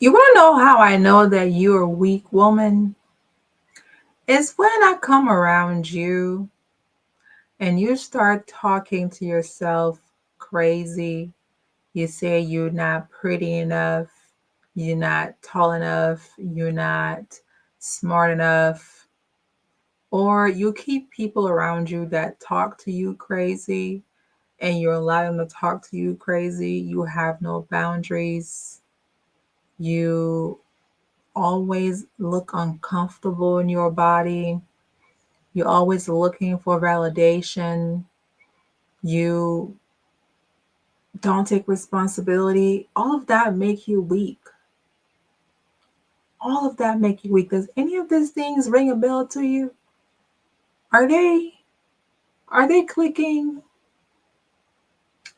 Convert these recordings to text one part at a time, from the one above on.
You want to know how I know that you're a weak woman? It's when I come around you and you start talking to yourself crazy. You say you're not pretty enough, you're not tall enough, you're not smart enough, or you keep people around you that talk to you crazy and you allow them to talk to you crazy. You have no boundaries. You always look uncomfortable in your body. You're always looking for validation. You don't take responsibility. All of that make you weak. All of that make you weak. Does any of these things ring a bell to you? Are they clicking?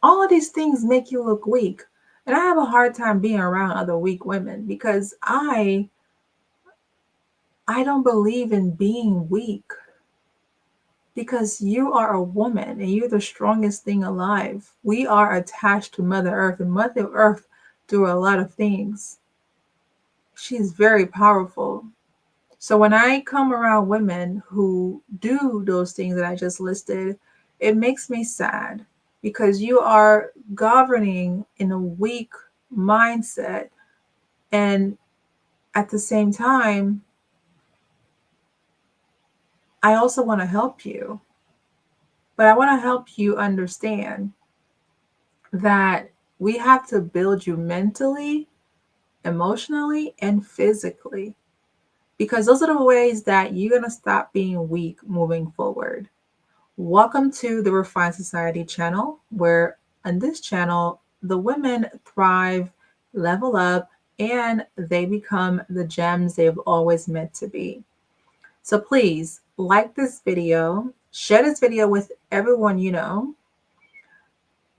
All of these things make you look weak. And I have a hard time being around other weak women because I don't believe in being weak because you are a woman and you're the strongest thing alive. We are attached to Mother Earth, and Mother Earth do a lot of things. She's very powerful. So when I come around women who do those things that I just listed, it makes me sad because you are governing in a weak mindset. And at the same time, I also want to help you, but I want to help you understand that we have to build you mentally, emotionally, and physically because those are the ways that you're going to stop being weak moving forward. Welcome to the Refined Society channel, where on this channel, the women thrive, level up, and they become the gems they've always meant to be. So please like this video, share this video with everyone you know.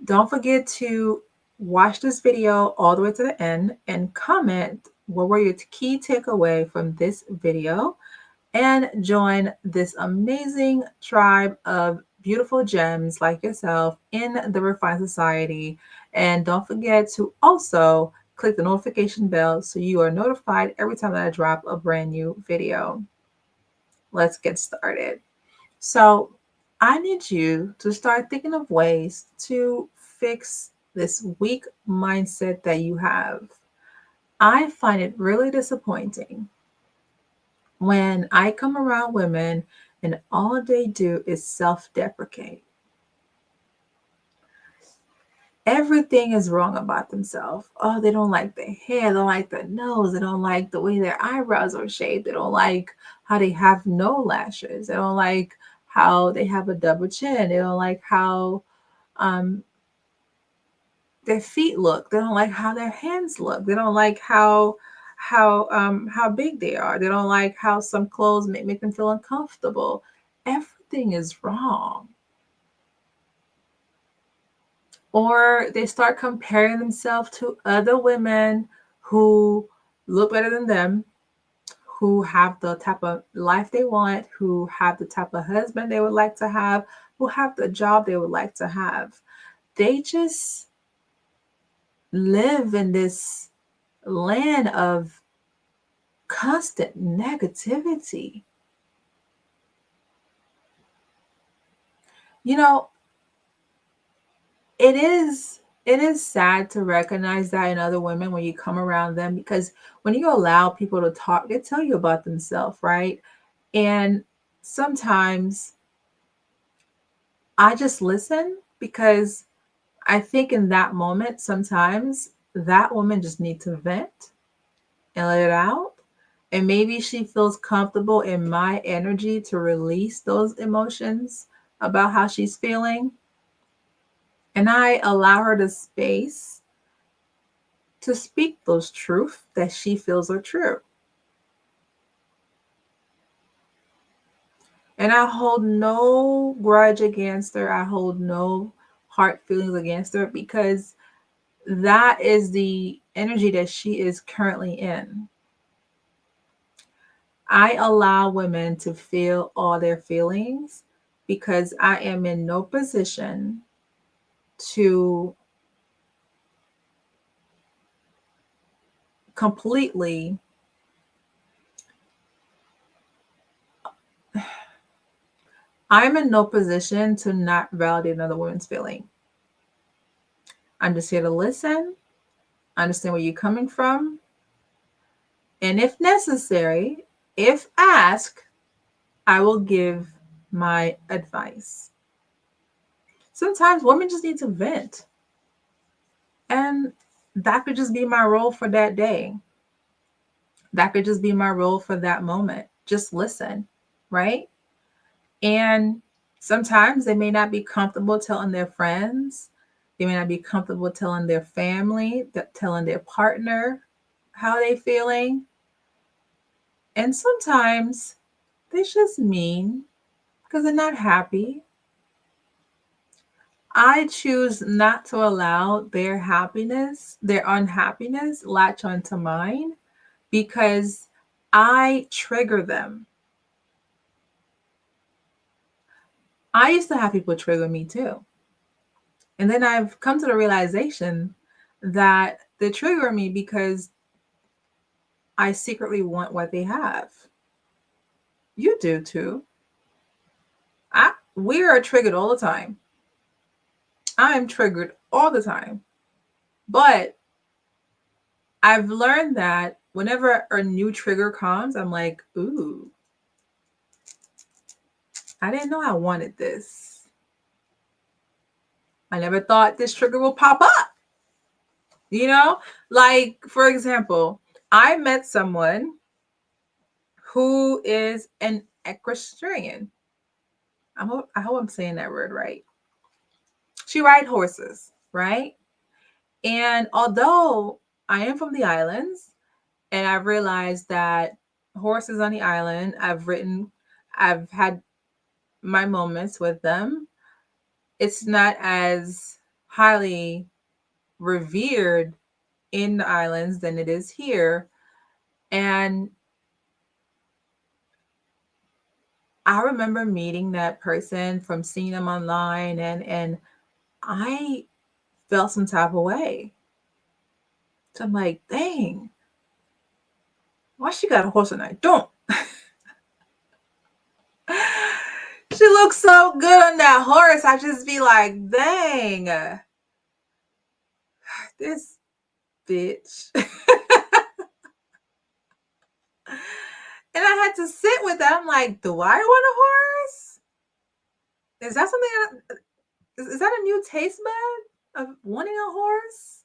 Don't forget to watch this video all the way to the end and comment what were your key takeaway from this video and join this amazing tribe of beautiful gems like yourself in the Refined Society. And don't forget to also click the notification bell so you are notified every time that I drop a brand new video. Let's get started. So, I need you to start thinking of ways to fix this weak mindset that you have. I find it really disappointing when I come around women and all they do is self deprecate. Everything is wrong about themselves. Oh, they don't like their hair, they don't like their nose, they don't like the way their eyebrows are shaped, they don't like how they have no lashes, they don't like how they have a double chin, they don't like how um, their feet look, they don't like how their hands look, they don't like how big they are, they don't like how some clothes make them feel uncomfortable. Everything is wrong. Or they start comparing themselves to other women who look better than them, who have the type of life they want, who have the type of husband they would like to have, who have the job they would like to have. They just live in this land of constant negativity. You know, it is it is sad to recognize that in other women when you come around them because when you allow people to talk, they tell you about themselves, right? And sometimes I just listen because I think in that moment, sometimes that woman just needs to vent and let it out. And maybe she feels comfortable in my energy to release those emotions about how she's feeling. And I allow her the space to speak those truths that she feels are true. And I hold no grudge against her. I hold no hard feelings against her because that is the energy that she is currently in. I allow women to feel all their feelings because I am in no position to completely, I'm in no position to not validate another woman's feeling. I'm just here to listen, understand where you're coming from, and if necessary, if asked, I will give my advice. Sometimes women just need to vent, and that could just be my role for that day. That could just be my role for that moment. Just listen, right? And sometimes they may not be comfortable telling their friends. They may not be comfortable telling their family, telling their partner how they feeling. And sometimes they just mean because they're not happy. I choose not to allow their happiness, their unhappiness, latch onto mine because I trigger them. I used to have people trigger me too. And then I've come to the realization that they trigger me because I secretly want what they have. You do too. We are triggered all the time. I am triggered all the time. But I've learned that whenever a new trigger comes, I'm like, ooh, I didn't know I wanted this. I never thought this trigger will pop up. You know, like for example, I met someone who is an equestrian. I hope I'm saying that word right. She rides horses, right? And although I am from the islands and I've realized that horses on the island, I've had my moments with them. It's not as highly revered in the islands than it is here. And I remember meeting that person from seeing them online and I felt some type of way. So I'm like, dang, why she got a horse and I don't? She looks so good on that horse. I just be like, dang, this bitch. And I had to sit with that. I'm like, do I want a horse? Is that something? Is that a new taste bud of wanting a horse?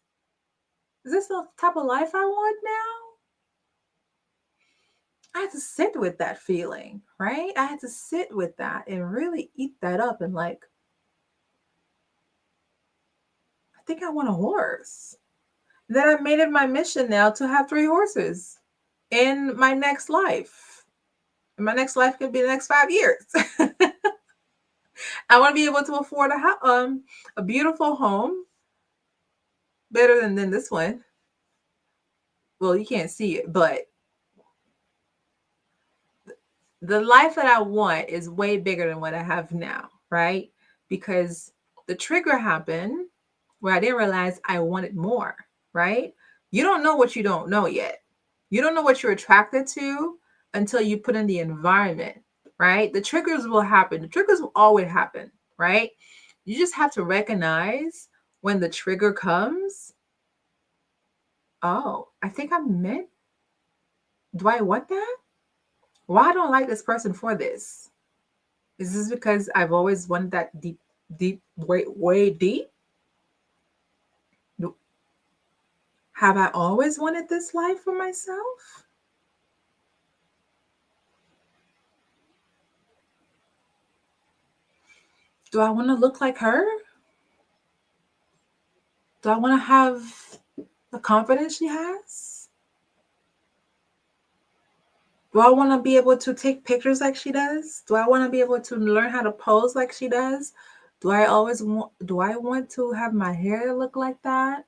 Is this the type of life I want now? I had to sit with that feeling, right? I had to sit with that and really eat that up and like, I think I want a horse. Then I made it my mission now to have 3 horses in my next life. And my next life could be the next 5 years. I want to be able to afford a beautiful home, better than this one. Well, you can't see it, but the life that I want is way bigger than what I have now, right? Because the trigger happened where I didn't realize I wanted more, right? You don't know what you don't know yet. You don't know what you're attracted to until you put in the environment, right? The triggers will happen. The triggers will always happen, right? You just have to recognize when the trigger comes. Oh, I think I'm meant. Do I want that? Why don't I like this person for this? Is this because I've always wanted that deep, deep, way deep? Have I always wanted this life for myself? Do I want to look like her? Do I want to have the confidence she has? Do I want to be able to take pictures like she does? Do I want to be able to learn how to pose like she does? Do I want to have my hair look like that?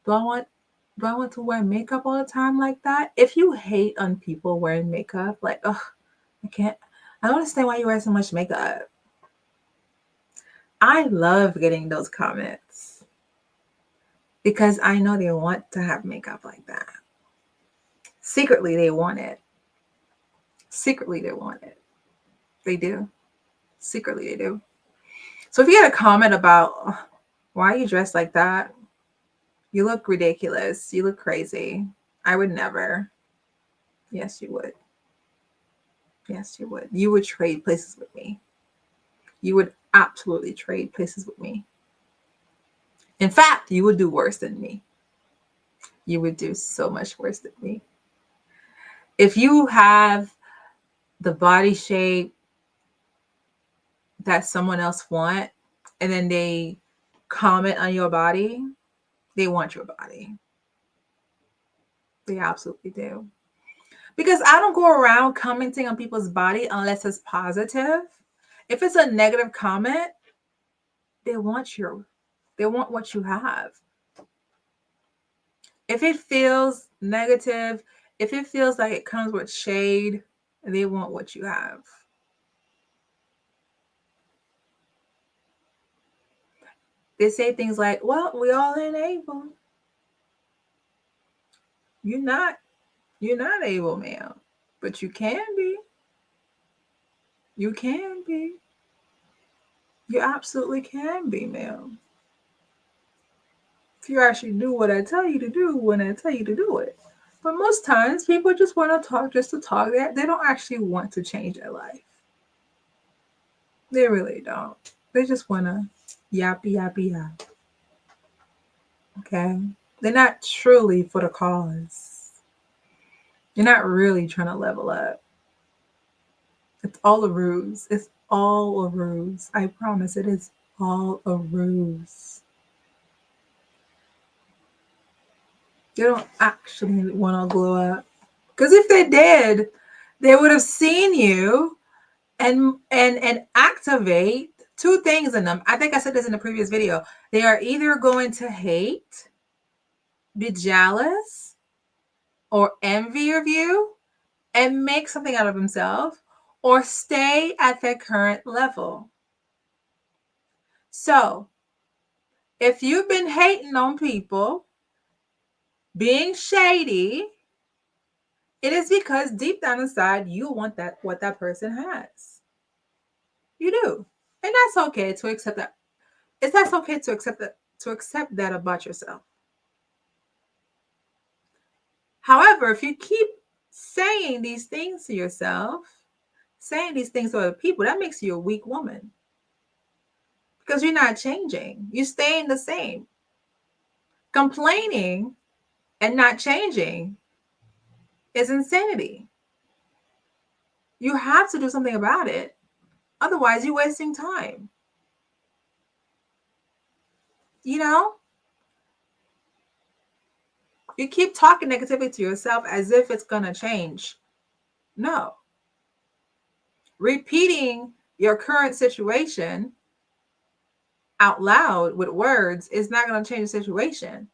Do I want do I want to wear makeup all the time like that? If you hate on people wearing makeup, like, ugh, I don't understand why you wear so much makeup. I love getting those comments because I know they want to have makeup like that. Secretly, they want it. Secretly, they want it. They do. Secretly, they do. So if you had a comment about why are you dressed like that? You look ridiculous. You look crazy. I would never. Yes, you would. Yes, you would. You would trade places with me. You would absolutely trade places with me. In fact, you would do worse than me. You would do so much worse than me. If you have the body shape that someone else want, and then they comment on your body, they want your body. They absolutely do. Because I don't go around commenting on people's body unless it's positive. If it's a negative comment, they want what you have. If it feels negative, if it feels like it comes with shade, they want what you have. They say things like, well, we all ain't able. You're not. You're not able, ma'am. But you can be. You can be. You absolutely can be, ma'am. If you actually do what I tell you to do when I tell you to do it. But most times people just want to talk just to talk. They don't actually want to change their life. They really don't. They just want to yappy, yappy, yap. Okay? They're not truly for the cause. You're not really trying to level up. It's all a ruse. It's all a ruse. I promise it is all a ruse. They don't actually want to glow up. Because if they did, they would have seen you and activate two things in them. I think I said this in the previous video. They are either going to hate, be jealous, or envy of you and make something out of themselves, or stay at their current level. So, if you've been hating on people, being shady, it is because deep down inside you want that what that person has. You do. And that's okay to accept that. That's okay to accept that about yourself. However, if you keep saying these things to yourself, saying these things to other people, that makes you a weak woman. Because you're not changing. You're staying the same. Complaining and not changing is insanity. You have to do something about it. Otherwise, you're wasting time. You know? You keep talking negatively to yourself as if it's going to change. No. Repeating your current situation out loud with words is not going to change the situation.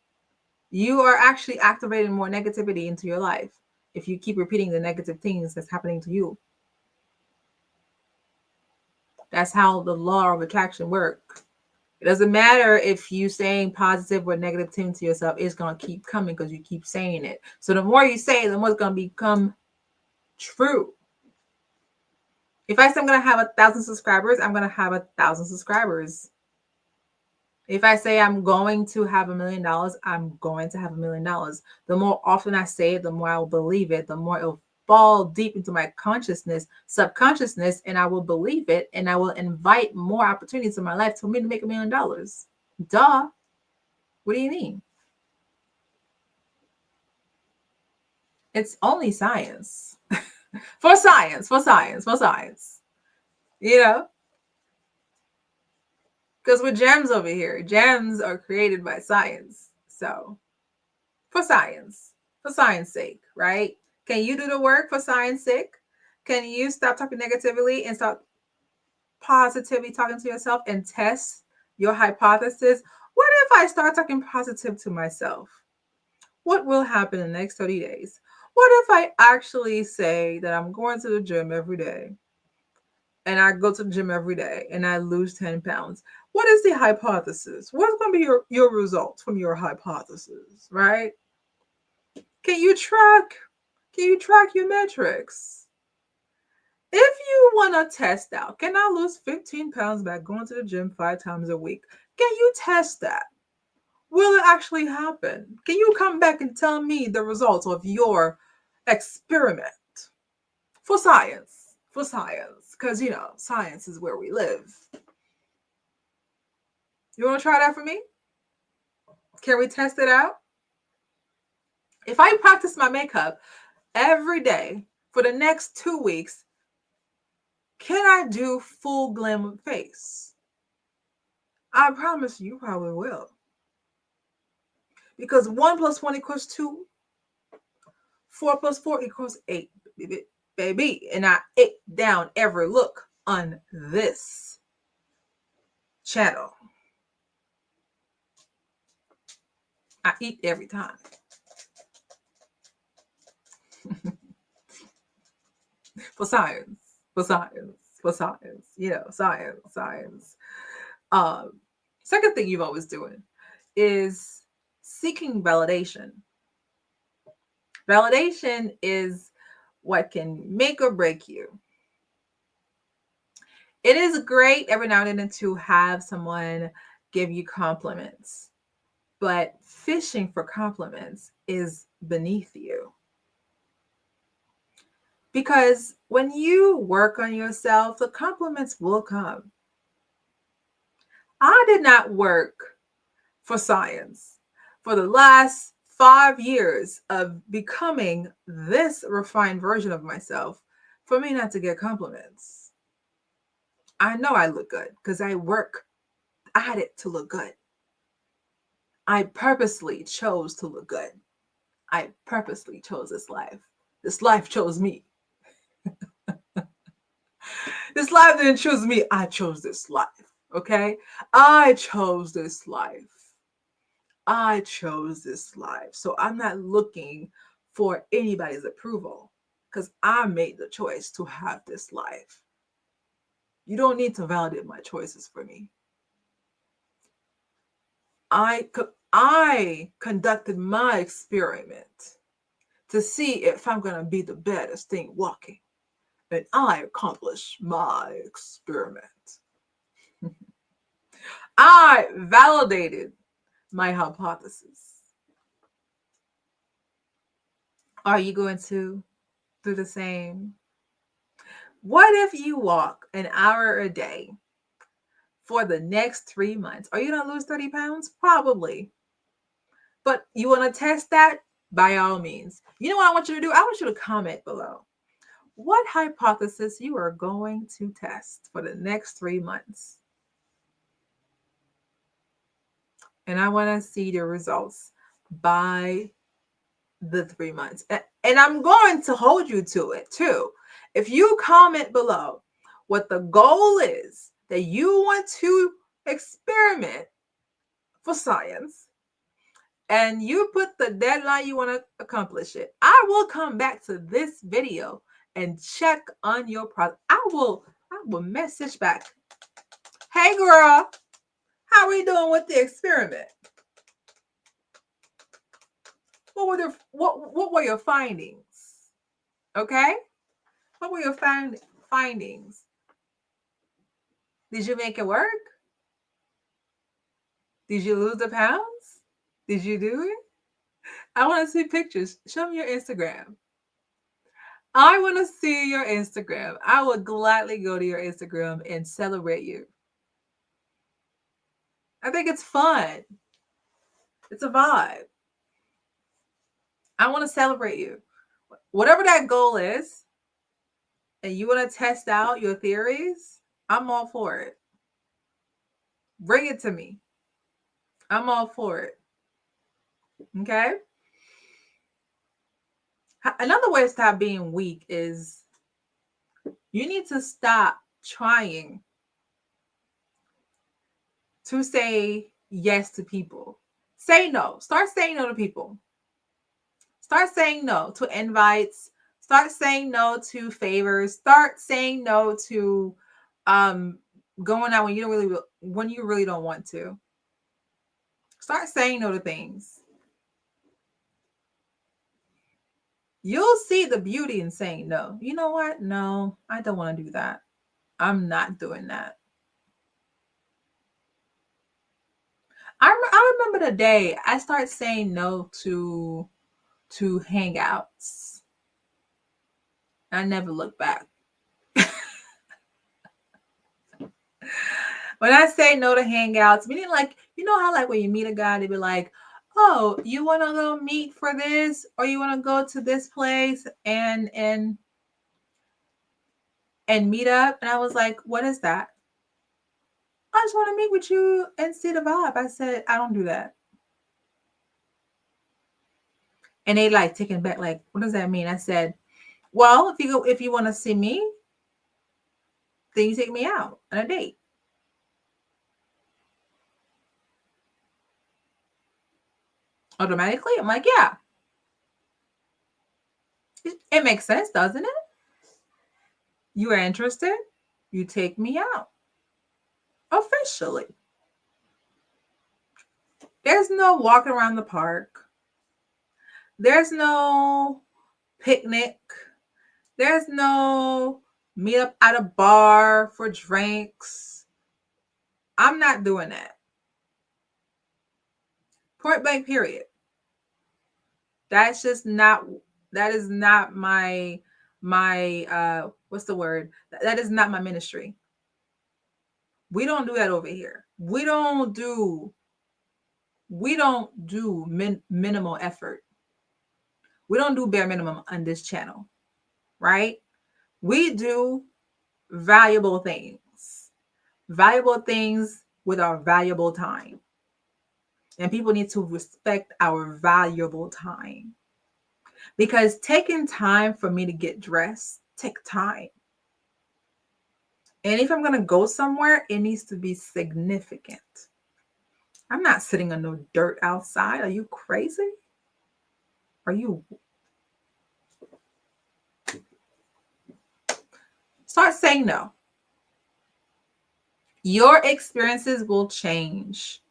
You are actually activating more negativity into your life if you keep repeating the negative things that's happening to you. That's how the law of attraction works. It doesn't matter if you saying positive or negative things to yourself, it's going to keep coming because you keep saying it. So the more you say, the more it's going to become true. If I say I'm going to have 1,000 subscribers, I'm going to have 1,000 subscribers. If I say I'm going to have $1 million, I'm going to have $1 million. The more often I say it, the more I will believe it, the more it'll fall deep into my consciousness, subconsciousness, and I will believe it, and I will invite more opportunities in my life for me to make $1 million. Duh. What do you mean? It's only science. For science. You know? Because we're gems over here. Gems are created by science. So, for science sake, right? Can you do the work for science sake? Can you stop talking negatively and start positively talking to yourself and test your hypothesis? What if I start talking positive to myself? What will happen in the next 30 days? What if I actually say that I'm going to the gym every day and I go to the gym every day and I lose 10 pounds? What is the hypothesis? What's going to be your results from your hypothesis, right? Can you track Can you track your metrics? If you want to test out, can I lose 15 pounds by going to the gym 5 times a week? Can you test that? Will it actually happen? Can you come back and tell me the results of your experiment? For science. For science. Because, science is where we live. You want to try that for me? Can we test it out? If I practice my makeup every day for the next 2 weeks, can I do full glam face? I promise you probably will. Because 1 plus 1 equals 2. 4 plus 4 equals 8, baby. And I ate down every look on this channel. I eat every time. For science. For science. For science. Science. Second thing you've always doing is seeking validation. Validation is what can make or break you. It is great every now and then to have someone give you compliments, but fishing for compliments is beneath you. Because when you work on yourself, the compliments will come. I did not work for science for the last 5 years of becoming this refined version of myself for me not to get compliments. I know I look good because I work at it to look good. I purposely chose to look good. I purposely chose this life. This life chose me. This life didn't choose me. I chose this life. Okay? I chose this life. I chose this life. So I'm not looking for anybody's approval because I made the choice to have this life. You don't need to validate my choices for me. I conducted my experiment to see if I'm going to be the baddest thing walking. And I accomplished my experiment. I validated my hypothesis. Are you going to do the same? What if you walk an hour a day for the next 3 months? Are you going to lose 30 pounds? Probably. But you want to test that? By all means. You know what I want you to do? I want you to comment below what hypothesis you are going to test for the next 3 months. And I want to see the results by the 3 months. And I'm going to hold you to it too. If you comment below what the goal is that you want to experiment for science, and you put the deadline you want to accomplish it, I will come back to this video and check on your progress. I will message back. Hey girl, how are we doing with the experiment? What were your findings? Okay? What were your findings? Did you make it work? Did you lose the pounds? Did you do it? I want to see pictures. Show me your Instagram. I want to see your Instagram. I will gladly go to your Instagram and celebrate you. I think it's fun. It's a vibe. I want to celebrate you. Whatever that goal is, and you want to test out your theories, I'm all for it. Bring it to me. I'm all for it. Okay? Another way to stop being weak is you need to stop trying to say yes to people. Say no. Start saying no to people. Start saying no to invites. Start saying no to favors. Start saying no to going out when you really don't want to. Start saying no to things. You'll see the beauty in saying no. You know what? No, I don't want to do that. I'm not doing that. I remember the day I started saying no to hangouts. I never looked back. When I say no to hangouts, meaning like, you know how like when you meet a guy, they be like, "Oh, you want to go meet for this, or you want to go to this place and meet up?" And I was like, "What is that?" "I just want to meet with you and see the vibe." I said, "I don't do that." And they like taken back, like, "What does that mean?" I said, "Well, if you want to see me, then you take me out on a date." Automatically, I'm like, "Yeah, it makes sense, doesn't it? You are interested, you take me out officially." There's no walking around the park. There's no picnic. There's no meet up at a bar for drinks. I'm not doing that. Point blank, period. That's just not, that is not my what's the word? That is not my ministry. We don't do that over here. We don't do minimal effort. We don't do bare minimum on this channel, right? We do valuable things, valuable things with our valuable time. And people need to respect our valuable time, because taking time for me to get dressed take time. And if I'm going to go somewhere, it needs to be significant. I'm not sitting on no dirt outside. Are you crazy? Are you? Start saying no. Your experiences will change.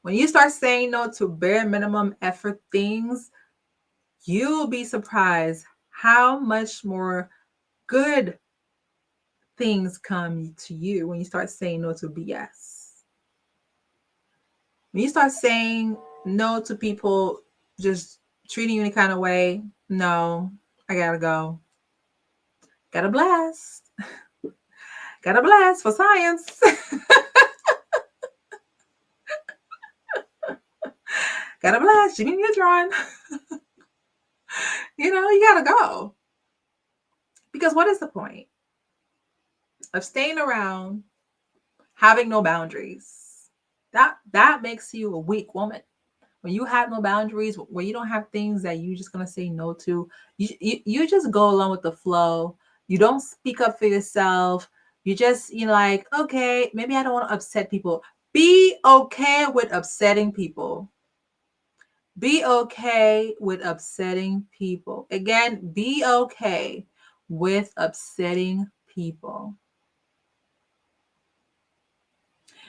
When you start saying no to bare minimum effort things, you'll be surprised how much more good things come to you when you start saying no to BS. When you start saying no to people just treating you any kind of way, no, I gotta go. Got a blast. Got a blast for science. Got a blast, Jimmy Neutron. You gotta go. Because what is the point of staying around having no boundaries? That makes you a weak woman. When you have no boundaries, where you don't have things that you're just gonna say no to, you just go along with the flow. You don't speak up for yourself. You're like, okay, maybe I don't want to upset people. Be okay with upsetting people. Be okay with upsetting people. Again, be okay with upsetting people.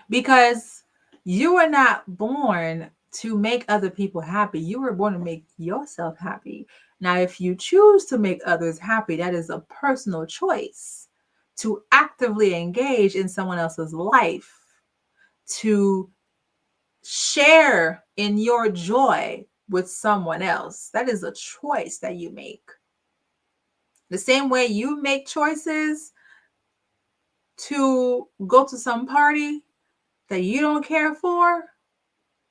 Because you were not born to make other people happy. You were born to make yourself happy. Now, if you choose to make others happy, that is a personal choice to actively engage in someone else's life, to share in your joy with someone else. That is a choice that you make. The same way you make choices to go to some party that you don't care for,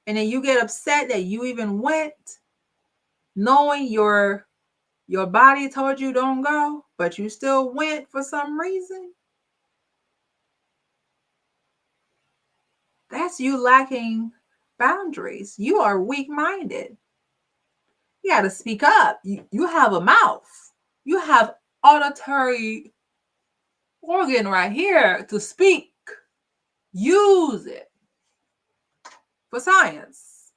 and then you get upset that you even went, knowing your body told you don't go, but you still went for some reason. That's you lacking boundaries. You are weak-minded. You got to speak up. You have a mouth. You have auditory organ right here to speak. Use it for science.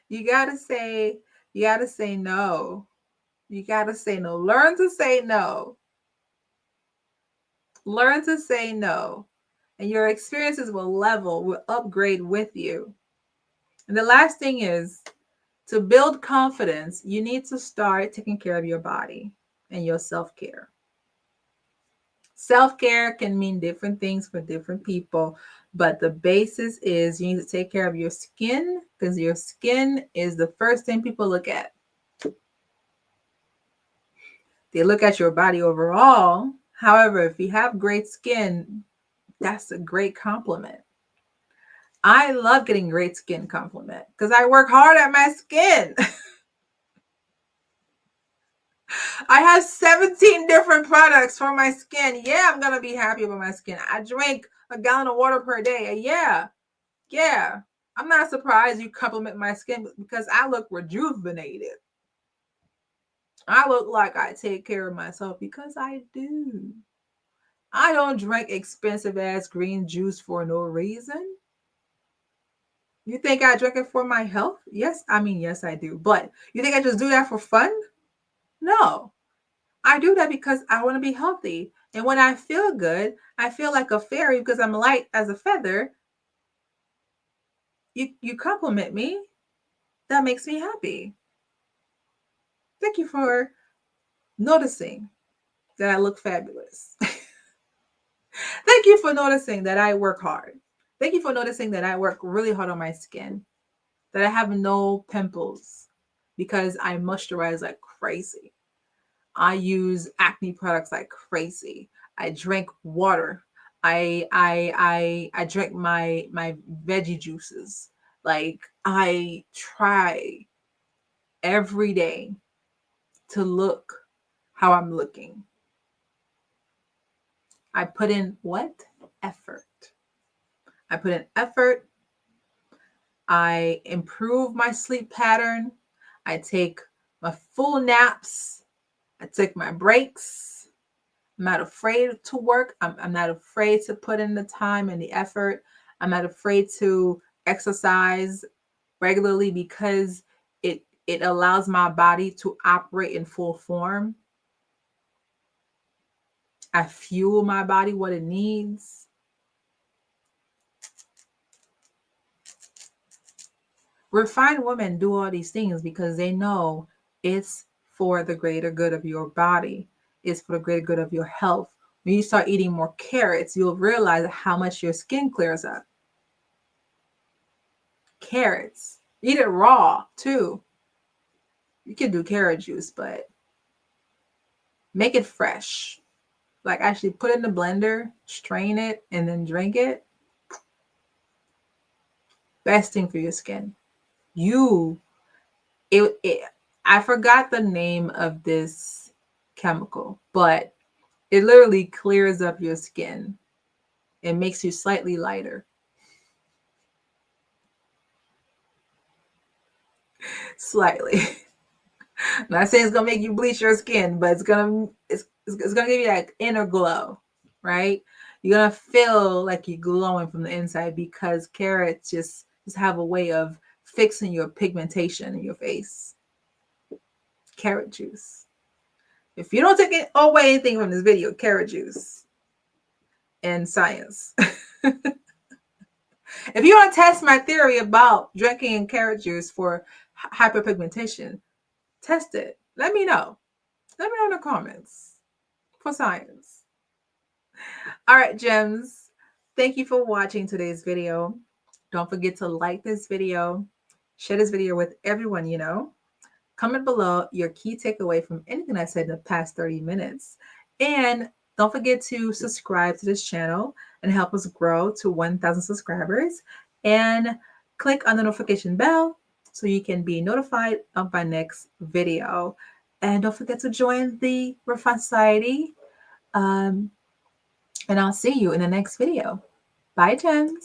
You got to say no. You got to say no. Learn to say no. Learn to say no. And your experiences will upgrade with you. And the last thing is, To build confidence, you need to start taking care of your body and your self-care. Self-care can mean different things for different people, but the basis is you need to take care of your skin because your skin is the first thing people look at. They look at your body overall. However, if you have great skin, that's a great compliment. I love getting great skin compliment because I work hard at my skin. I have 17 different products for my skin. Yeah, I'm going to be happy with my skin. I drink a gallon of water per day. Yeah. I'm not surprised you compliment my skin because I look rejuvenated. I look like I take care of myself because I do. I don't drink expensive ass green juice for no reason. You think I drink it for my health? Yes, yes, I do. But you think I just do that for fun? No. I do that because I want to be healthy. And when I feel good, I feel like a fairy because I'm light as a feather. You compliment me. That makes me happy. Thank you for noticing that I look fabulous. Thank you for noticing that I work hard. Thank you for noticing that I work really hard on my skin, that I have no pimples because I moisturize like crazy. I use acne products like crazy. I drink water. I drink my veggie juices. Like I try every day to look how I'm looking. I put in what? Effort. I put in effort. I improve my sleep pattern. I take my full naps. I take my breaks. I'm not afraid to work. I'm not afraid to put in the time and the effort. I'm not afraid to exercise regularly because it allows my body to operate in full form. I fuel my body what it needs. Refined women do all these things because they know it's for the greater good of your body. It's for the greater good of your health. When you start eating more carrots, you'll realize how much your skin clears up. Carrots. Eat it raw too. You can do carrot juice, but make it fresh. Like actually put it in the blender, strain it, and then drink it. Best thing for your skin. You it I forgot the name of this chemical, but it literally clears up your skin. It makes you slightly lighter. Slightly. I'm not saying it's gonna make you bleach your skin, but it's gonna give you that inner glow, right? You're gonna feel like you're glowing from the inside because carrots just have a way of fixing your pigmentation in your face. Carrot juice. If you don't take away anything from this video, carrot juice and science. If you want to test my theory about drinking carrot juice for hyperpigmentation, test it. Let me know. Let me know in the comments for science. All right, gems. Thank you for watching today's video. Don't forget to like this video, share this video with everyone you know. Comment below your key takeaway from anything I said in the past 30 minutes. And don't forget to subscribe to this channel and help us grow to 1,000 subscribers. And click on the notification bell so you can be notified of my next video. And don't forget to join the Refined Society. And I'll see you in the next video. Bye, gems.